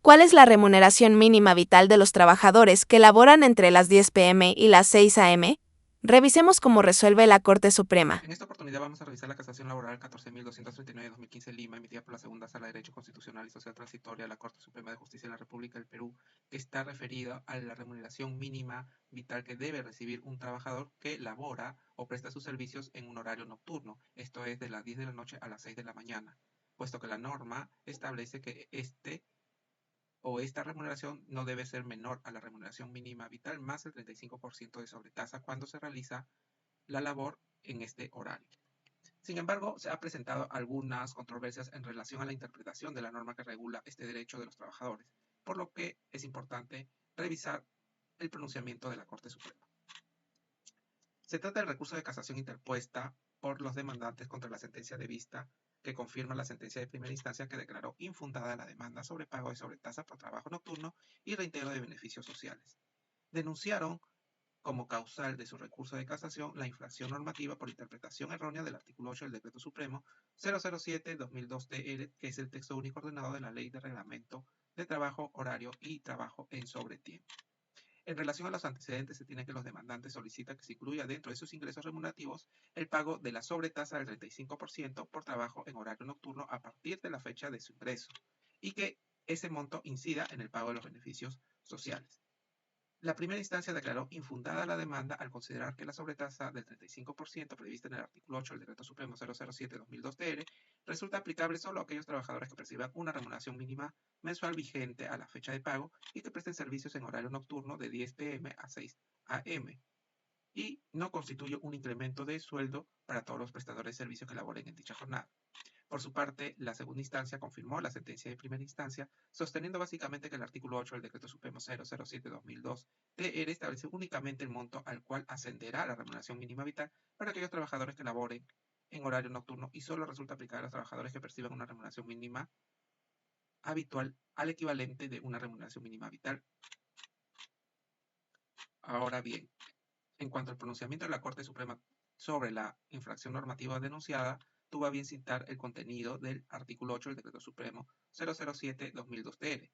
¿Cuál es la remuneración mínima vital de los trabajadores que laboran entre las 10 p.m. y las 6 a.m.? Revisemos cómo resuelve la Corte Suprema. En esta oportunidad vamos a revisar la casación laboral 14.239/2015 Lima, emitida por la Segunda Sala de Derecho Constitucional y Social Transitoria de la Corte Suprema de Justicia de la República del Perú, que está referida a la remuneración mínima vital que debe recibir un trabajador que labora o presta sus servicios en un horario nocturno, esto es de las 10 de la noche a las 6 de la mañana, puesto que la norma establece que esta remuneración no debe ser menor a la remuneración mínima vital más el 35% de sobretasa cuando se realiza la labor en este horario. Sin embargo, se han presentado algunas controversias en relación a la interpretación de la norma que regula este derecho de los trabajadores, por lo que es importante revisar el pronunciamiento de la Corte Suprema. Se trata del recurso de casación interpuesta por los demandantes contra la sentencia de vista que confirma la sentencia de primera instancia que declaró infundada la demanda sobre pago de sobretasa por trabajo nocturno y reintegro de beneficios sociales. Denunciaron como causal de su recurso de casación la infracción normativa por interpretación errónea del artículo 8 del Decreto Supremo 007-2002-TR, que es el texto único ordenado de la Ley de Reglamento de Trabajo, Horario y Trabajo en Sobretiempo. En relación a los antecedentes, se tiene que los demandantes solicitan que se incluya dentro de sus ingresos remunerativos el pago de la sobretasa del 35% por trabajo en horario nocturno a partir de la fecha de su ingreso y que ese monto incida en el pago de los beneficios sociales. La primera instancia declaró infundada la demanda al considerar que la sobretasa del 35% prevista en el artículo 8 del Decreto Supremo 007-2002-TR resulta aplicable solo a aquellos trabajadores que perciban una remuneración mínima mensual vigente a la fecha de pago y que presten servicios en horario nocturno de 10 p.m. a 6 a.m. y no constituye un incremento de sueldo para todos los prestadores de servicios que laboren en dicha jornada. Por su parte, la segunda instancia confirmó la sentencia de primera instancia, sosteniendo básicamente que el artículo 8 del Decreto Supremo 007-2002-TR establece únicamente el monto al cual ascenderá la remuneración mínima vital para aquellos trabajadores que laboren en horario nocturno y solo resulta aplicable a los trabajadores que perciban una remuneración mínima habitual al equivalente de una remuneración mínima vital. Ahora bien, en cuanto al pronunciamiento de la Corte Suprema sobre la infracción normativa denunciada, tuvo a bien citar el contenido del artículo 8 del Decreto Supremo 007-2002-TR,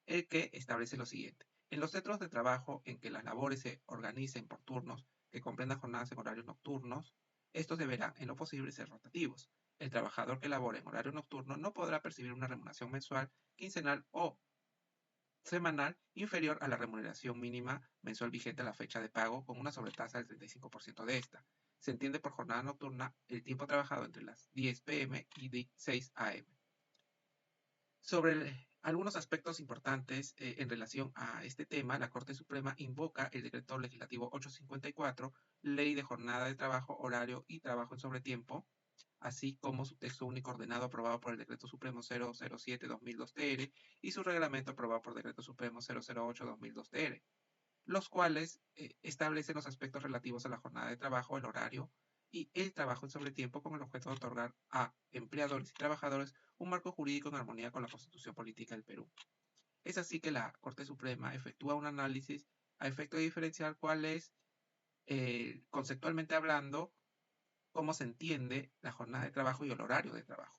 el que establece lo siguiente. En los centros de trabajo en que las labores se organicen por turnos que comprendan jornadas en horarios nocturnos, estos deberán, en lo posible, ser rotativos. El trabajador que labore en horario nocturno no podrá percibir una remuneración mensual, quincenal o semanal inferior a la remuneración mínima mensual vigente a la fecha de pago con una sobretasa del 35% de esta. Se entiende por jornada nocturna el tiempo trabajado entre las 10 p.m. y 6 a.m. Sobre algunos aspectos importantes en relación a este tema, la Corte Suprema invoca el Decreto Legislativo 854, Ley de Jornada de Trabajo, Horario y Trabajo en Sobretiempo, así como su texto único ordenado aprobado por el Decreto Supremo 007-2002-TR y su reglamento aprobado por el Decreto Supremo 008-2002-TR, los cuales establecen los aspectos relativos a la jornada de trabajo, el horario y el trabajo en sobretiempo con el objeto de otorgar a empleadores y trabajadores un marco jurídico en armonía con la Constitución Política del Perú. Es así que la Corte Suprema efectúa un análisis a efecto de diferenciar cuál es, conceptualmente hablando, cómo se entiende la jornada de trabajo y el horario de trabajo,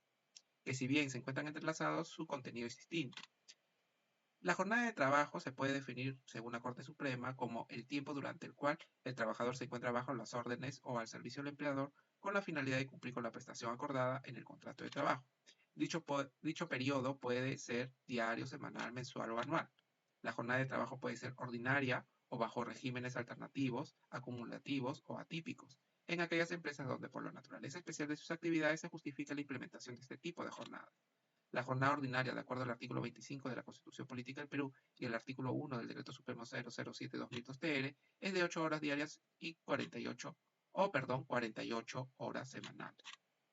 que si bien se encuentran entrelazados, su contenido es distinto. La jornada de trabajo se puede definir, según la Corte Suprema, como el tiempo durante el cual el trabajador se encuentra bajo las órdenes o al servicio del empleador con la finalidad de cumplir con la prestación acordada en el contrato de trabajo. Dicho periodo puede ser diario, semanal, mensual o anual. La jornada de trabajo puede ser ordinaria o bajo regímenes alternativos, acumulativos o atípicos, en aquellas empresas donde por la naturaleza especial de sus actividades se justifica la implementación de este tipo de jornadas. La jornada ordinaria, de acuerdo al artículo 25 de la Constitución Política del Perú y el artículo 1 del Decreto Supremo 007-2002-TR, es de 8 horas diarias y 48 horas semanales,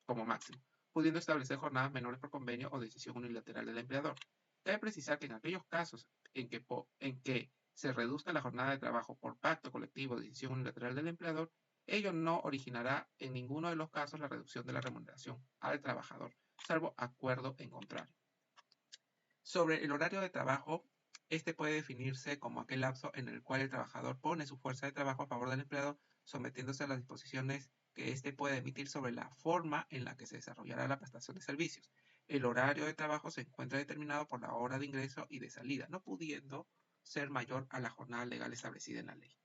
como máximo, pudiendo establecer jornadas menores por convenio o decisión unilateral del empleador. Cabe precisar que en aquellos casos en que se reduzca la jornada de trabajo por pacto colectivo o decisión unilateral del empleador, ello no originará en ninguno de los casos la reducción de la remuneración al trabajador, salvo acuerdo en contrario. Sobre el horario de trabajo, este puede definirse como aquel lapso en el cual el trabajador pone su fuerza de trabajo a favor del empleado, sometiéndose a las disposiciones que éste puede emitir sobre la forma en la que se desarrollará la prestación de servicios. el horario de trabajo se encuentra determinado por la hora de ingreso y de salida, no pudiendo ser mayor a la jornada legal establecida en la ley.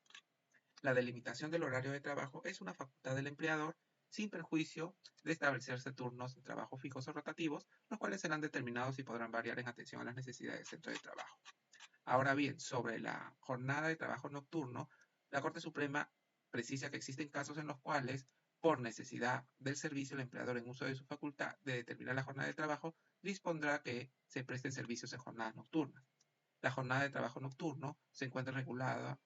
La delimitación del horario de trabajo es una facultad del empleador sin perjuicio de establecerse turnos de trabajo fijos o rotativos, los cuales serán determinados y podrán variar en atención a las necesidades del centro de trabajo. Ahora bien, sobre la jornada de trabajo nocturno, la Corte Suprema precisa que existen casos en los cuales, por necesidad del servicio, el empleador en uso de su facultad de determinar la jornada de trabajo, dispondrá que se presten servicios en jornadas nocturnas. La jornada de trabajo nocturno se encuentra regulada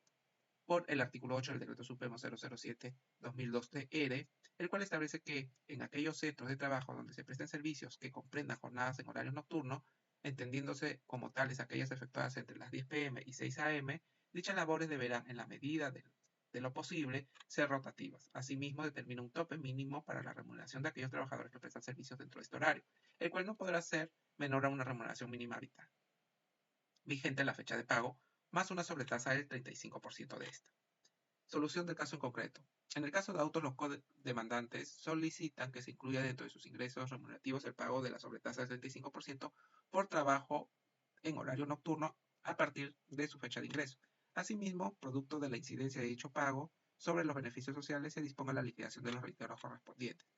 por el artículo 8 del Decreto Supremo 007-2002-TR, el cual establece que en aquellos centros de trabajo donde se presten servicios que comprendan jornadas en horario nocturno, entendiéndose como tales aquellas efectuadas entre las 10 p.m. y 6 a.m., dichas labores deberán, en la medida de lo posible, ser rotativas. Asimismo, determina un tope mínimo para la remuneración de aquellos trabajadores que prestan servicios dentro de este horario, el cual no podrá ser menor a una remuneración mínima vital, vigente a la fecha de pago, más una sobretasa del 35% de esta. Solución del caso en concreto. En el caso de autos, los codemandantes solicitan que se incluya dentro de sus ingresos remunerativos el pago de la sobretasa del 35% por trabajo en horario nocturno a partir de su fecha de ingreso. Asimismo, producto de la incidencia de dicho pago sobre los beneficios sociales, se disponga la liquidación de los reintegros correspondientes.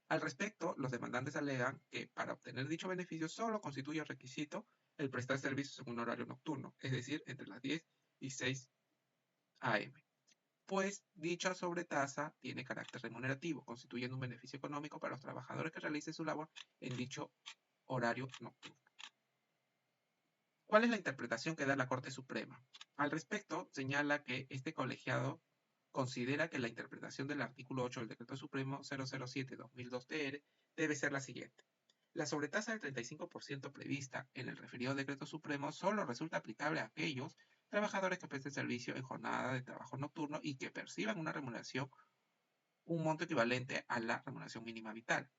Al respecto, los demandantes alegan que para obtener dicho beneficio solo constituye requisito el prestar servicios en un horario nocturno, es decir, entre las 10 y 6 a.m., pues dicha sobretasa tiene carácter remunerativo, constituyendo un beneficio económico para los trabajadores que realicen su labor en dicho horario nocturno. ¿Cuál es la interpretación que da la Corte Suprema? Al respecto, señala que este colegiado considera que la interpretación del artículo 8 del Decreto Supremo 007-2002-TR debe ser la siguiente. La sobretasa del 35% prevista en el referido Decreto Supremo solo resulta aplicable a aquellos trabajadores que presten servicio en jornada de trabajo nocturno y que perciban una remuneración, un monto equivalente a la remuneración mínima vital,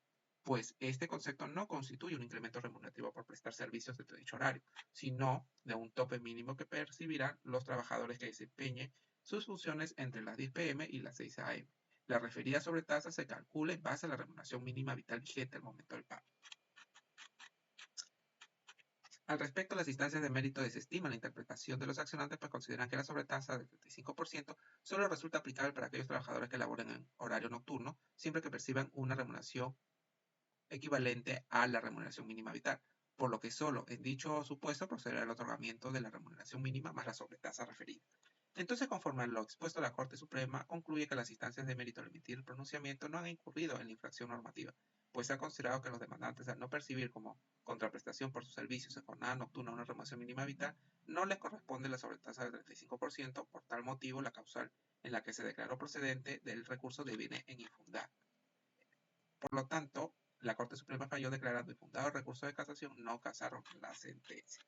pues este concepto no constituye un incremento remunerativo por prestar servicios dentro de dicho horario, sino de un tope mínimo que percibirán los trabajadores que desempeñen sus funciones entre las 10 p.m. y las 6 a.m. La referida sobretasa se calcula en base a la remuneración mínima vital vigente al momento del pago. Al respecto, las instancias de mérito desestiman la interpretación de los accionantes, pues consideran que la sobretasa del 35% solo resulta aplicable para aquellos trabajadores que laboren en horario nocturno, siempre que perciban una remuneración equivalente a la remuneración mínima vital, por lo que solo en dicho supuesto procederá el otorgamiento de la remuneración mínima más la sobretasa referida. Entonces, conforme a lo expuesto, la Corte Suprema concluye que las instancias de mérito al emitir el pronunciamiento no han incurrido en la infracción normativa, pues se ha considerado que los demandantes, al no percibir como contraprestación por sus servicios en jornada nocturna una remuneración mínima vital, no les corresponde la sobretasa del 35%, por tal motivo la causal en la que se declaró procedente del recurso deviene en infundada. Por lo tanto, la Corte Suprema falló declarando infundado el recurso de casación, no casaron la sentencia.